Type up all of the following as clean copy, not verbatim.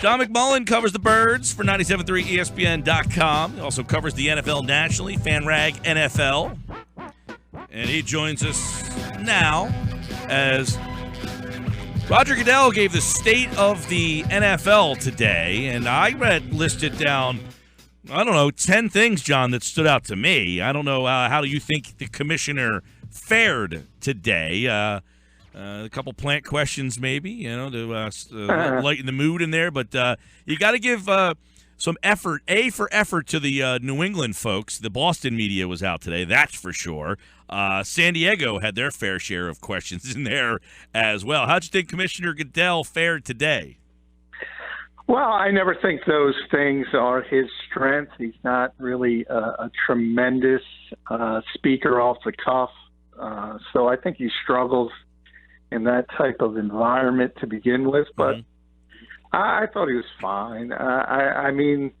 John McMullen covers the Birds for 97.3 ESPN.com. He also covers the NFL nationally, FanRag NFL. And he joins us now as Roger Goodell gave the state of the NFL today. And I listed down, 10 things, John, that stood out to me. I don't know, how do you think the commissioner fared today? A couple plant questions, maybe, to lighten the mood in there. But you got to give some effort, to the New England folks. The Boston media was out today, that's for sure. San Diego had their fair share of questions in there as well. How'd you think Commissioner Goodell fared today? Well, I never think those things are his strength. He's not really a tremendous speaker off the cuff. So I think he struggles in that type of environment to begin with, but I thought he was fine. I mean,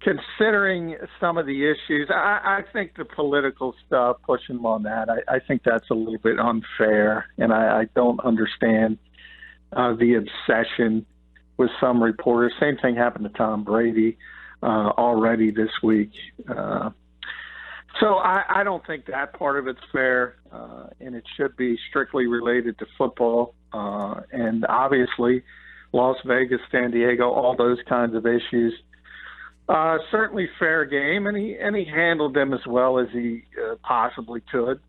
considering some of the issues, I think the political stuff, pushing him on that, I think that's a little bit unfair, and I don't understand the obsession with some reporters. Same thing happened to Tom Brady already this week. So I don't think that part of it's fair, and it should be strictly related to football. And obviously, Las Vegas, San Diego, all those kinds of issues. Certainly fair game, and he handled them as well as he possibly could.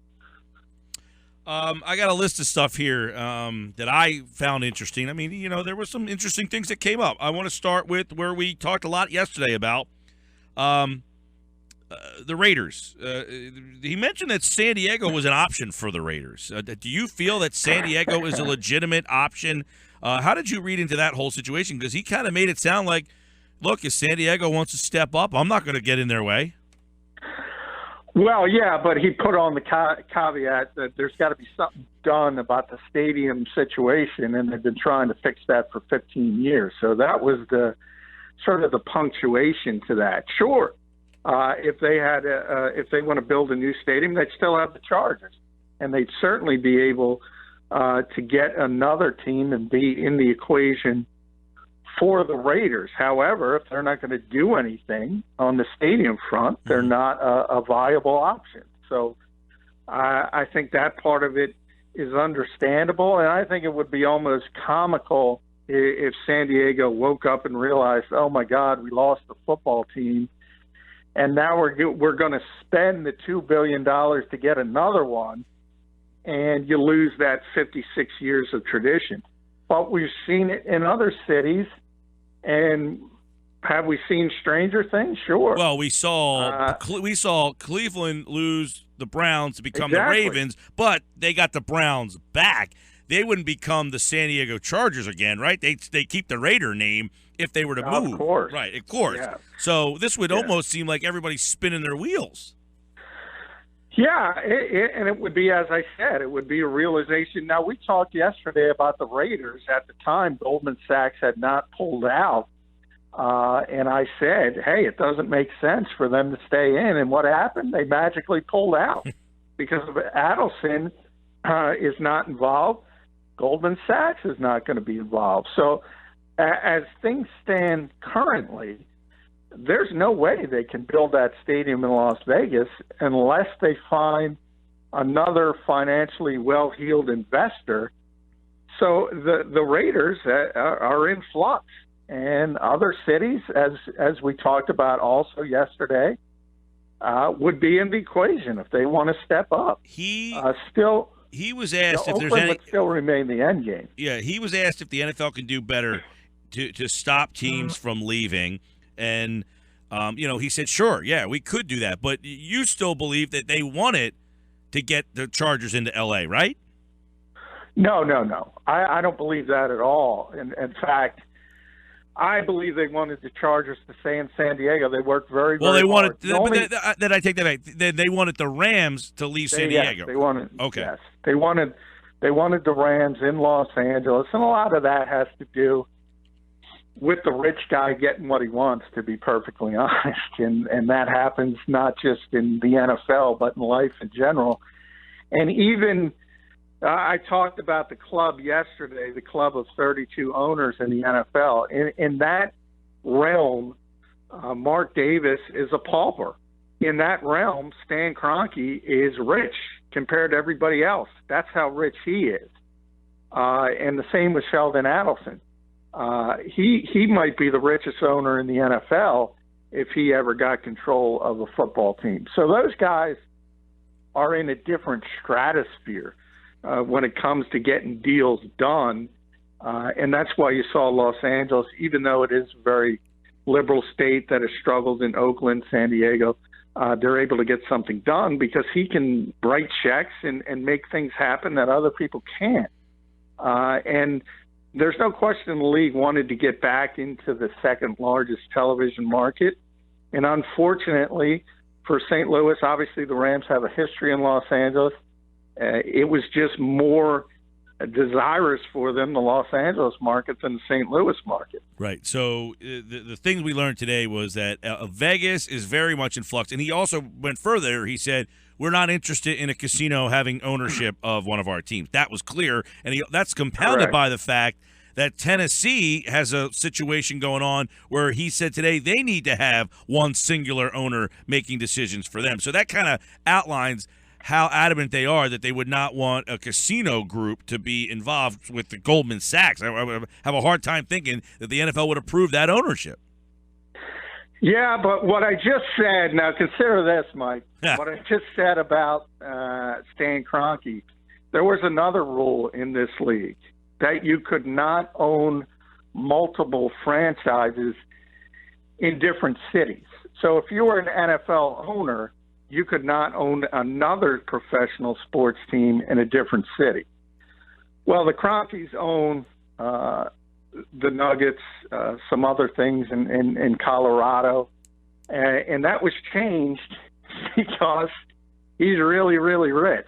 I got a list of stuff here that I found interesting. I mean, there were some interesting things that came up. I want to start with where we talked a lot yesterday about the Raiders. He mentioned that San Diego was an option for the Raiders. Do you feel that San Diego is a legitimate option? How did you read into that whole situation? Because he kind of made it sound like, look, if San Diego wants to step up, I'm not going to get in their way. Well, yeah, but he put on the caveat that there's got to be something done about the stadium situation, and they've been trying to fix that for 15 years. So that was the sort of the punctuation to that. Sure. If they want to build a new stadium, they'd still have the Chargers, and they'd certainly be able to get another team and be in the equation for the Raiders. However, if they're not going to do anything on the stadium front, they're not a viable option. So I think that part of it is understandable, and I think it would be almost comical if San Diego woke up and realized, oh my God, we lost the football team. And now we're going to spend the $2 billion to get another one, and you lose that 56 years of tradition. But we've seen it in other cities, and have we seen stranger things? Sure. Well, we saw Cleveland lose the Browns to become the Ravens, but they got the Browns back. They wouldn't become the San Diego Chargers again, right? They keep the Raider name if they were to move. Of course. Right, of course. Yeah. So this would almost seem like everybody's spinning their wheels. Yeah, and it would be, as I said, it would be a realization. Now, we talked yesterday about the Raiders. At the time, Goldman Sachs had not pulled out. And I said, hey, it doesn't make sense for them to stay in. And what happened? They magically pulled out because Adelson is not involved. Goldman Sachs is not going to be involved. So as things stand currently, there's no way they can build that stadium in Las Vegas unless they find another financially well-heeled investor. So the Raiders are in flux, and other cities, as we talked about also yesterday, would be in the equation if they want to step up. He was asked if Oakland would still remain the end game. Yeah, he was asked if the NFL can do better to stop teams from leaving. And, he said, sure, yeah, we could do that. But you still believe that they wanted to get the Chargers into L.A., right? No. I don't believe that at all. In fact, I believe they wanted the Chargers to stay in San Diego. They worked very, very they hard. Then I take that back. They wanted the Rams to leave San Diego. Yes, they wanted. Okay. Yes, they wanted the Rams in Los Angeles, and a lot of that has to do with the rich guy getting what he wants, to be perfectly honest. And that happens not just in the NFL, but in life in general. And even I talked about the club yesterday, the club of 32 owners in the NFL. In that realm, Mark Davis is a pauper. In that realm, Stan Kroenke is rich compared to everybody else. That's how rich he is. And the same with Sheldon Adelson. He might be the richest owner in the NFL if he ever got control of a football team. So those guys are in a different stratosphere when it comes to getting deals done. And that's why you saw Los Angeles, even though it is a very liberal state that has struggled in Oakland, San Diego, they're able to get something done because he can write checks and make things happen that other people can't. And there's no question the league wanted to get back into the second largest television market. And unfortunately for St. Louis, obviously the Rams have a history in Los Angeles. It was just more desirous for them, the Los Angeles market, than the St. Louis market. Right. So the things we learned today was that Vegas is very much in flux. And he also went further. He said, we're not interested in a casino having ownership of one of our teams. That was clear. And that's compounded Correct. by the fact that Tennessee has a situation going on where he said today they need to have one singular owner making decisions for them. So that kind of outlines how adamant they are that they would not want a casino group to be involved with the Goldman Sachs. I would have a hard time thinking that the NFL would approve that ownership. Yeah, but what I just said, now consider this, Mike. What I just said about Stan Kroenke, there was another rule in this league that you could not own multiple franchises in different cities. So if you were an NFL owner, you could not own another professional sports team in a different city. Well, the Kroenkes own the Nuggets, some other things in Colorado, and that was changed because he's really, really rich.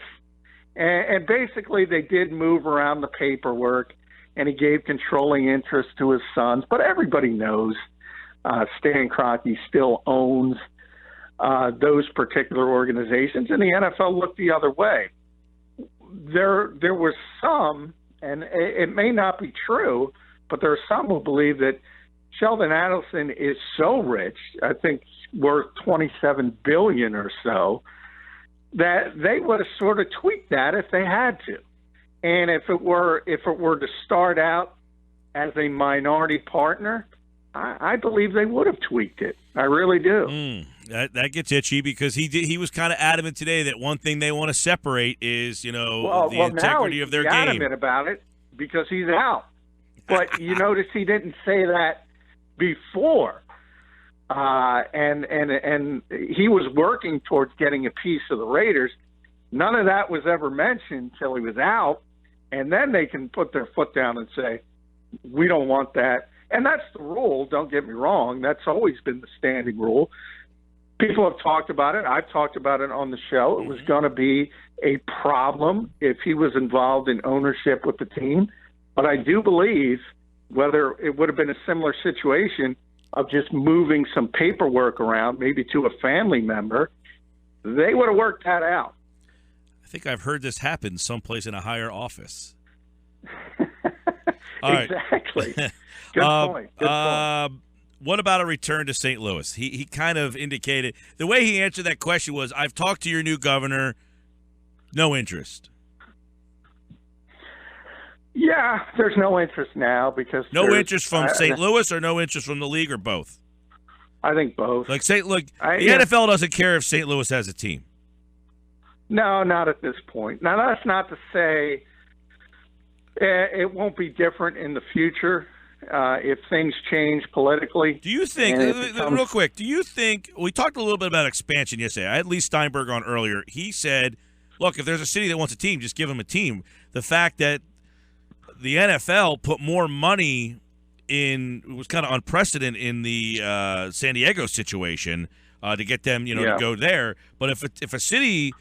And basically they did move around the paperwork, and he gave controlling interest to his sons. But everybody knows Stan Kroenke still owns those particular organizations, and the NFL looked the other way. There was some, and it may not be true, but there are some who believe that Sheldon Adelson is so rich, I think worth $27 billion or so, that they would have sort of tweaked that if they had to. And if it were to start out as a minority partner, I believe they would have tweaked it. I really do. That gets itchy because he was kind of adamant today that one thing they want to separate is, the integrity of their game. He's adamant about it because he's out. But you notice he didn't say that before. And he was working towards getting a piece of the Raiders. None of that was ever mentioned until he was out. And then they can put their foot down and say, we don't want that. And that's the rule, don't get me wrong. That's always been the standing rule. People have talked about it. I've talked about it on the show. It was going to be a problem if he was involved in ownership with the team. But I do believe whether it would have been a similar situation of just moving some paperwork around, maybe to a family member, they would have worked that out. I think I've heard this happen someplace in a higher office. Exactly. Good point. Good point. What about a return to St. Louis? He kind of indicated – the way he answered that question was, I've talked to your new governor, no interest. Yeah, there's no interest now because no interest from St. Louis or no interest from the league or both? I think both. The NFL doesn't care if St. Louis has a team. No, not at this point. Now, that's not to say it won't be different in the future if things change politically. Do you think, real quick, we talked a little bit about expansion yesterday. I had Lee Steinberg on earlier. He said, look, if there's a city that wants a team, just give them a team. The fact that the NFL put more money in, it was kind of unprecedented in the San Diego situation to get them, to go there. But if a city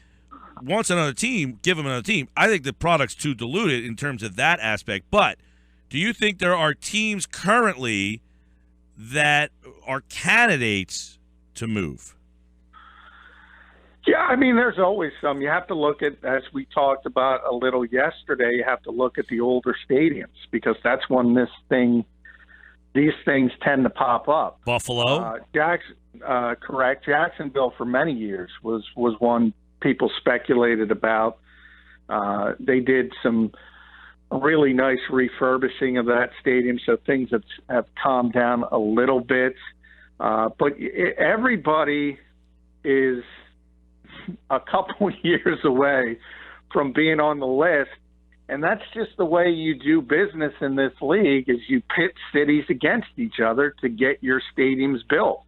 wants another team, give them another team. I think the product's too diluted in terms of that aspect. But do you think there are teams currently that are candidates to move? Yeah, I mean, there's always some. You have to look at, as we talked about a little yesterday, you have to look at the older stadiums because that's when these things tend to pop up. Buffalo? Correct. Jacksonville for many years was one people speculated about. They did some really nice refurbishing of that stadium, so things have calmed down a little bit. But everybody is a couple years away from being on the list, and that's just the way you do business in this league is you pit cities against each other to get your stadiums built.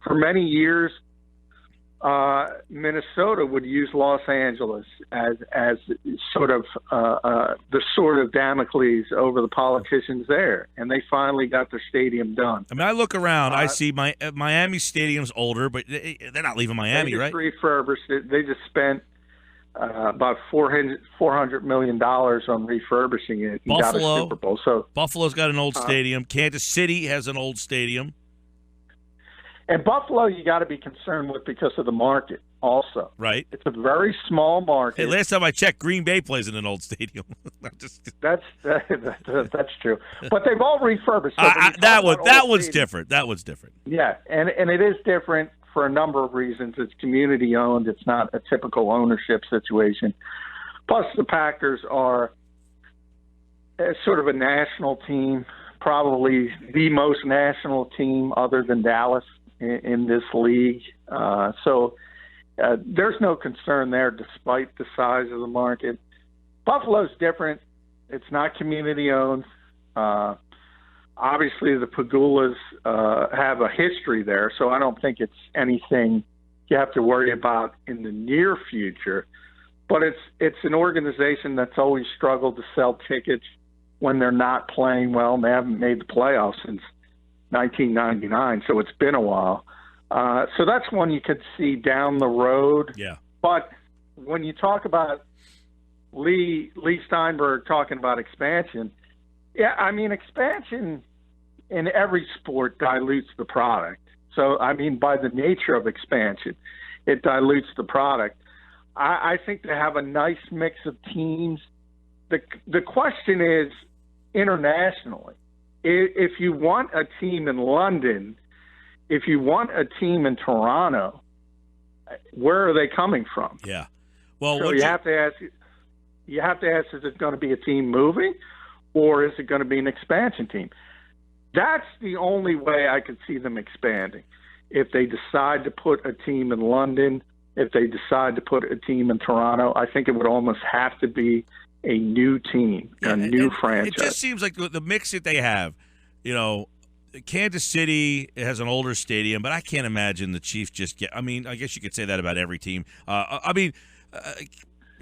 For many years, Minnesota would use Los Angeles as sort of the sword of Damocles over the politicians there, and they finally got their stadium done. I mean, I look around, I see Miami Stadium's older, but they're not leaving Miami, they just right? Refurbished it. They just spent about $400 million on refurbishing it. And got a Super Bowl. So Buffalo's got an old stadium. Kansas City has an old stadium. And Buffalo, you got to be concerned with because of the market also. Right. It's a very small market. Hey, last time I checked, Green Bay plays in an old stadium. That's true. But they've all refurbished. So that one's different. That one's different. Yeah, and it is different for a number of reasons. It's community owned. It's not a typical ownership situation. Plus, the Packers are sort of a national team, probably the most national team other than Dallas in this league. So there's no concern there despite the size of the market. Buffalo's different. It's not community owned. Obviously, the Pagulas have a history there, so I don't think it's anything you have to worry about in the near future. But it's an organization that's always struggled to sell tickets when they're not playing well, and they haven't made the playoffs since 1999, so it's been a while. So that's one you could see down the road. Yeah. But when you talk about Lee Steinberg talking about expansion, yeah, I mean, expansion in every sport dilutes the product. So, I mean, by the nature of expansion, it dilutes the product. I think to have a nice mix of teams, the question is internationally. If you want a team in London, if you want a team in Toronto, where are they coming from? Yeah. Well, so you have to ask, is it going to be a team moving or is it going to be an expansion team? That's the only way I could see them expanding. If they decide to put a team in London, if they decide to put a team in Toronto, I think it would almost have to be a new team, a new franchise. It just seems like the mix that they have, Kansas City has an older stadium, but I can't imagine the Chiefs just get – I mean, I guess you could say that about every team.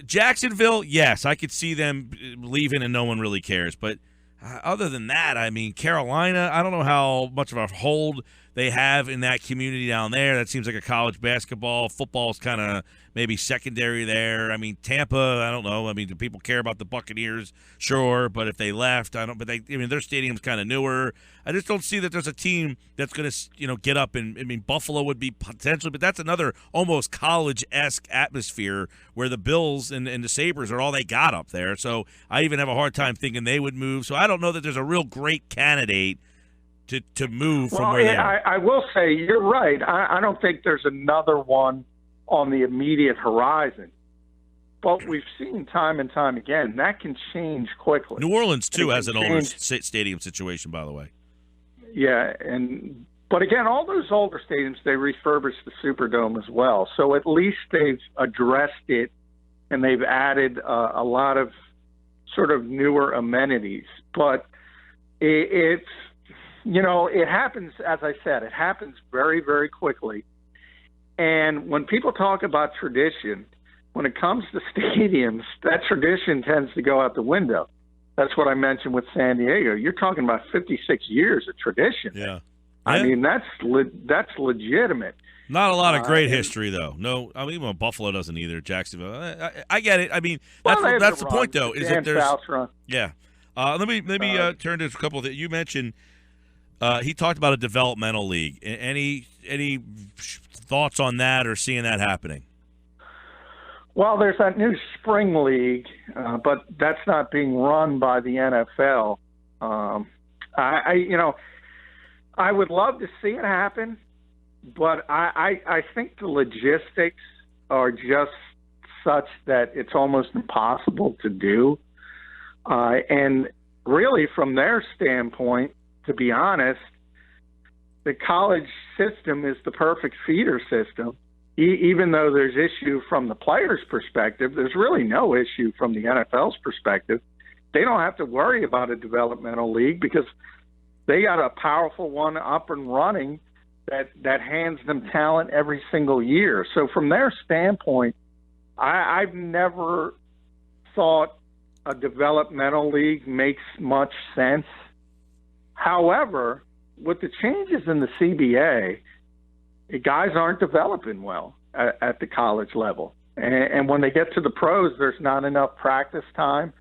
Jacksonville, yes, I could see them leaving and no one really cares. But other than that, I mean, Carolina, I don't know how much of a hold they have in that community down there. That seems like a college basketball. Football is kind of maybe secondary there. I mean, Tampa, I don't know. I mean, do people care about the Buccaneers? Sure, but if they left, I don't. But their stadium's kind of newer. I just don't see that there's a team that's going to, get up and. I mean, Buffalo would be potentially, but that's another almost college-esque atmosphere where the Bills and the Sabres are all they got up there. So I even have a hard time thinking they would move. So I don't know that there's a real great candidate to move from where they are. I will say you're right. I don't think there's another one on the immediate horizon. But we've seen time and time again, that can change quickly. New Orleans, too, has an older stadium situation, by the way. Yeah, but again, all those older stadiums, they refurbished the Superdome as well. So at least they've addressed it, and they've added a lot of sort of newer amenities. But it happens, as I said, it happens very, very quickly. And when people talk about tradition, when it comes to stadiums, that tradition tends to go out the window. That's what I mentioned with San Diego. You're talking about 56 years of tradition. Yeah. I mean, that's legitimate. Not a lot of great history, though. No, I mean, Buffalo doesn't either. Jacksonville, I get it. I mean, that's the point, though. Is that there's yeah. Let me turn to a couple of things. You mentioned he talked about a developmental league. Any thoughts on that or seeing that happening? Well, there's that new spring league, but that's not being run by the NFL. I would love to see it happen, but I think the logistics are just such that it's almost impossible to do. And really, from their standpoint, to be honest, the college system is the perfect feeder system. Even though there's issue from the players' perspective, there's really no issue from the NFL's perspective. They don't have to worry about a developmental league because they got a powerful one up and running that hands them talent every single year. So from their standpoint, I've never thought a developmental league makes much sense. However, with the changes in the CBA, guys aren't developing well at the college level. And when they get to the pros, there's not enough practice time,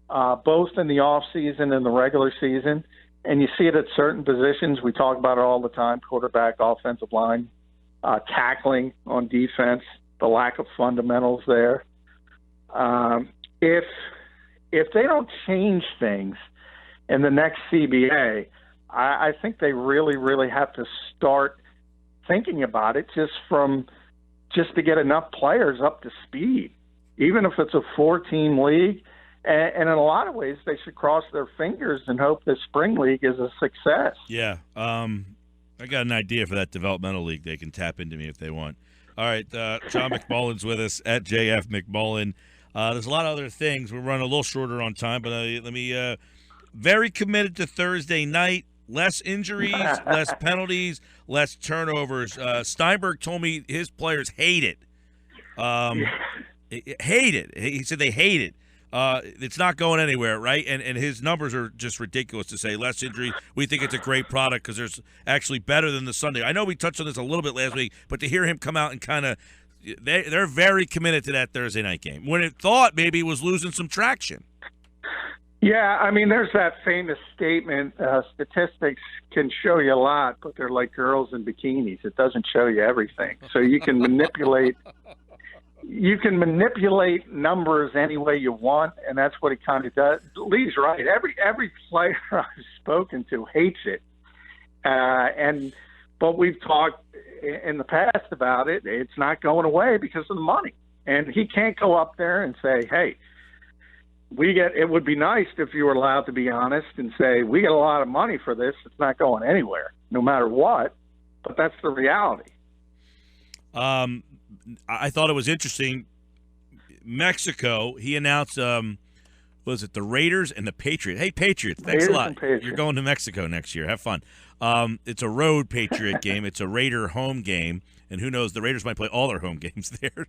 both in the off season and the regular season. And you see it at certain positions. We talk about it all the time: quarterback, offensive line, tackling on defense, the lack of fundamentals there. If they don't change things in the next CBA, I think they really, really have to start thinking about it just to get enough players up to speed, even if it's a 4-team league. And in a lot of ways, they should cross their fingers and hope the spring league is a success. Yeah. I got an idea for that developmental league. They can tap into me if they want. All right. John McMullen's with us at JF McMullen. There's a lot of other things. We're running a little shorter on time, but let me very committed to Thursday night. Less injuries, less penalties, less turnovers. Steinberg told me his players hate it. Hate it. He said they hate it. It's not going anywhere, right? And his numbers are just ridiculous to say less injuries. We think it's a great product because there's actually better than the Sunday. I know we touched on this a little bit last week, but to hear him come out and kind of they're very committed to that Thursday night game when it thought maybe it was losing some traction. Yeah, I mean, there's that famous statement, statistics can show you a lot, but they're like girls in bikinis. It doesn't show you everything. So you can manipulate numbers any way you want, and that's what he kind of does. Lee's right. Every player I've spoken to hates it. But we've talked in the past about it. It's not going away because of the money. And he can't go up there and say, hey, it would be nice if you were allowed to be honest and say, we get a lot of money for this. It's not going anywhere, no matter what. But that's the reality. I thought it was interesting. Mexico, he announced, was it the Raiders and the Patriots? Hey, Patriots, thanks a lot. You're going to Mexico next year. Have fun. It's a road Patriot game. It's a Raider home game. And who knows, the Raiders might play all their home games there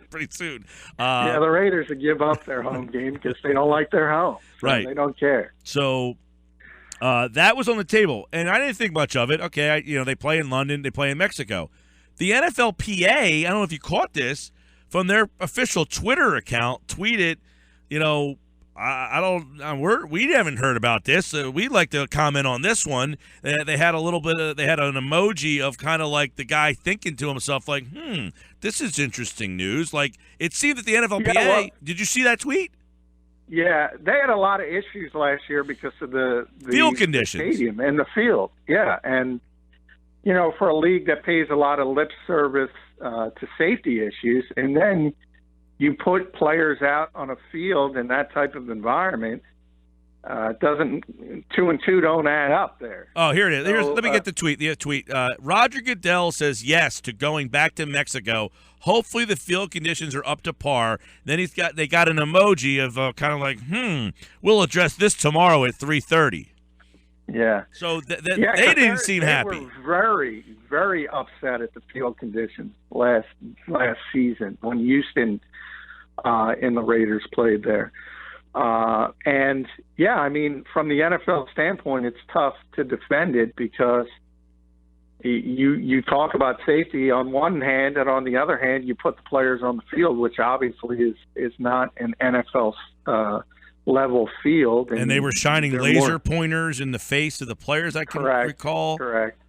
pretty soon. Yeah, the Raiders would give up their home game because they don't like their home. Right. They don't care. So that was on the table. And I didn't think much of it. Okay, they play in London. They play in Mexico. The NFLPA, I don't know if you caught this, from their official Twitter account, tweeted, we haven't heard about this. We'd like to comment on this one. They had they had an emoji of kind of like the guy thinking to himself, like, this is interesting news. Like, it seemed that the NFLPA, did you see that tweet? Yeah, they had a lot of issues last year because of the field conditions, the stadium and the field. Yeah, and for a league that pays a lot of lip service to safety issues, and then you put players out on a field in that type of environment, doesn't 2 and 2 don't add up there. Oh, here it is. Let me get the tweet. Roger Goodell says yes to going back to Mexico. Hopefully the field conditions are up to par. Then they got an emoji of kind of like, we'll address this tomorrow at 3:30. Yeah. So they didn't seem happy. They were very, very upset at the field conditions last season when Houston and the Raiders played there. And, yeah, I mean, from the NFL standpoint, it's tough to defend it because you talk about safety on one hand, and on the other hand, you put the players on the field, which obviously is not an NFL level field. And they were shining laser pointers in the face of the players, I can recall. Correct.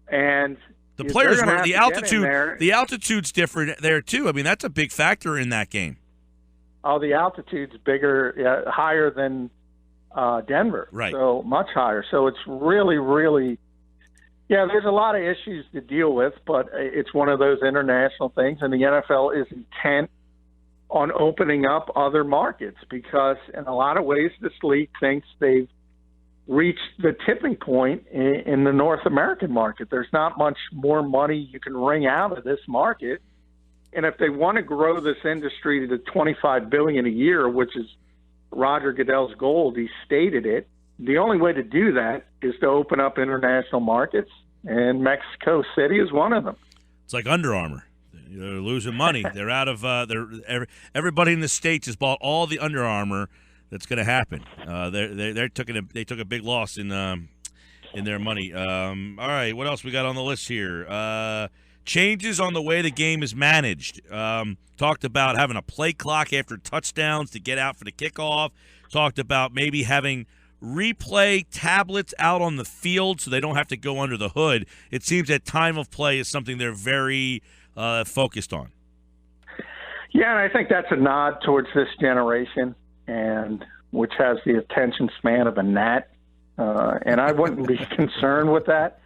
And, The players They're gonna were have the to get in altitude. there. The altitude's different there too. I mean, that's a big factor in that game. Oh, the altitude's bigger, higher than Denver. Right. So much higher. So it's really, really, there's a lot of issues to deal with, but it's one of those international things, and the NFL is intent on opening up other markets because in a lot of ways this league thinks they've reached the tipping point in the North American market. There's not much more money you can wring out of this market. And if they want to grow this industry to $25 billion a year, which is Roger Goodell's goal, he stated it, the only way to do that is to open up international markets, and Mexico City is one of them. It's like Under Armour. They're losing money. They're out of everybody in the States has bought all the Under Armour that's going to happen. They took a big loss in their money. All right, what else we got on the list here? Changes on the way the game is managed. Talked about having a play clock after touchdowns to get out for the kickoff. Talked about maybe having replay tablets out on the field so they don't have to go under the hood. It seems that time of play is something they're very focused on. Yeah, and I think that's a nod towards this generation, and which has the attention span of a gnat. And I wouldn't be concerned with that.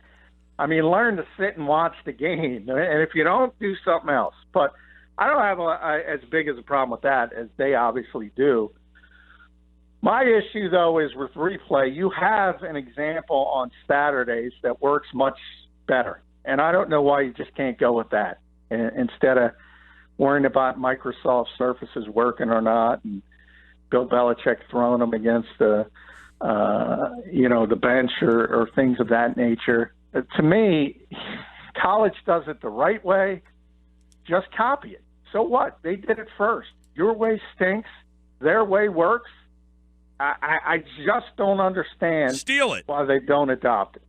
I mean, learn to sit and watch the game, and if you don't, do something else. But I don't have as big as a problem with that as they obviously do. My issue, though, is with replay. You have an example on Saturdays that works much better, and I don't know why you just can't go with that instead of worrying about Microsoft Surfaces working or not, and Bill Belichick throwing them against the bench or things of that nature. To me, college does it the right way. Just copy it. So what? They did it first. Your way stinks. Their way works. I just don't understand. Steal it. Why they don't adopt it.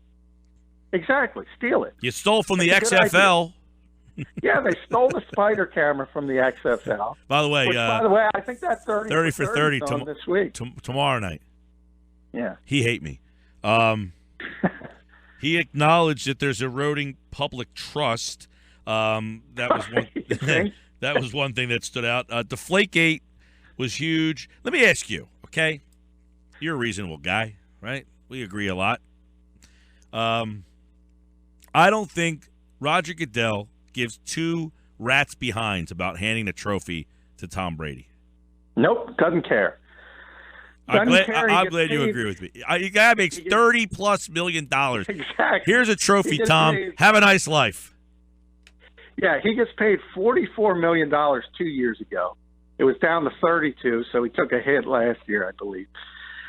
Exactly. Steal it. You stole from the XFL. Yeah, they stole the spider camera from the XFL. By the way, I think that 30 for 30 this week. Tomorrow night. Yeah. He hate me. He acknowledged that there's eroding public trust. That was one. That was one thing that stood out. Deflategate was huge. Let me ask you, okay? You're a reasonable guy, right? We agree a lot. I don't think Roger Goodell gives two rats behinds about handing the trophy to Tom Brady. Nope, doesn't care. I'm glad you agree with me. You guy makes $30+ million. Exactly. Here's a trophy, Tom. Have a nice life. Yeah, he gets paid $44 million 2 years ago. It was down to 32, so he took a hit last year, I believe.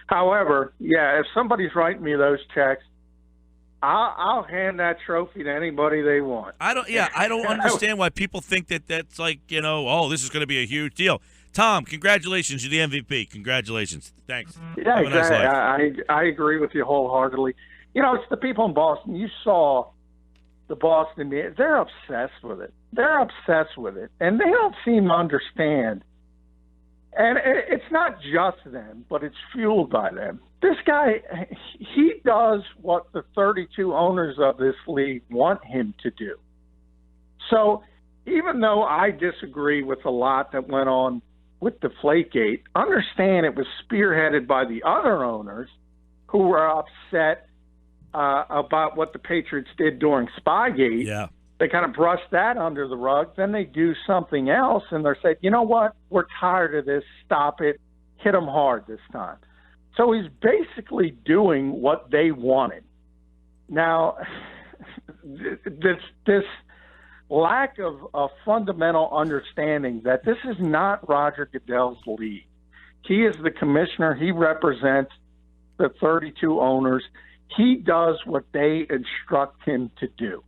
However, if somebody's writing me those checks, I'll hand that trophy to anybody they want. I don't understand why people think that's like, this is going to be a huge deal. Tom, congratulations. You're the MVP. Congratulations. Thanks. Yeah, exactly. Nice I agree with you wholeheartedly. It's the people in Boston. You saw the Boston media. They're obsessed with it. And they don't seem to understand. And it's not just them, but it's fueled by them. This guy, he does what the 32 owners of this league want him to do. So even though I disagree with a lot that went on with Deflategate, understand it was spearheaded by the other owners who were upset about what the Patriots did during Spygate. Yeah. They kind of brushed that under the rug. Then they do something else, and they're saying, you know what? We're tired of this. Stop it. Hit them hard this time. So he's basically doing what they wanted. Now, this lack of a fundamental understanding that this is not Roger Goodell's league. He is the commissioner. He represents the 32 owners. He does what they instruct him to do.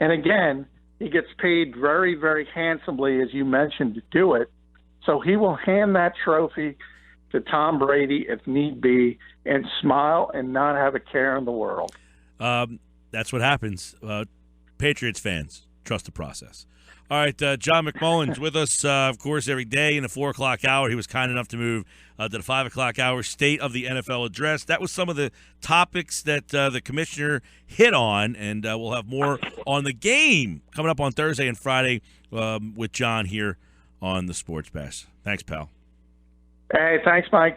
And again, he gets paid very, very handsomely, as you mentioned, to do it. So he will hand that trophy to Tom Brady if need be and smile and not have a care in the world. That's what happens. Patriots fans, trust the process. All right, John McMullen's with us, of course, every day in the 4 o'clock hour. He was kind enough to move to the 5 o'clock hour, State of the NFL Address. That was some of the topics that the commissioner hit on, and we'll have more on the game coming up on Thursday and Friday with John here on the Sports Bash. Thanks, pal. Hey, thanks, Mike.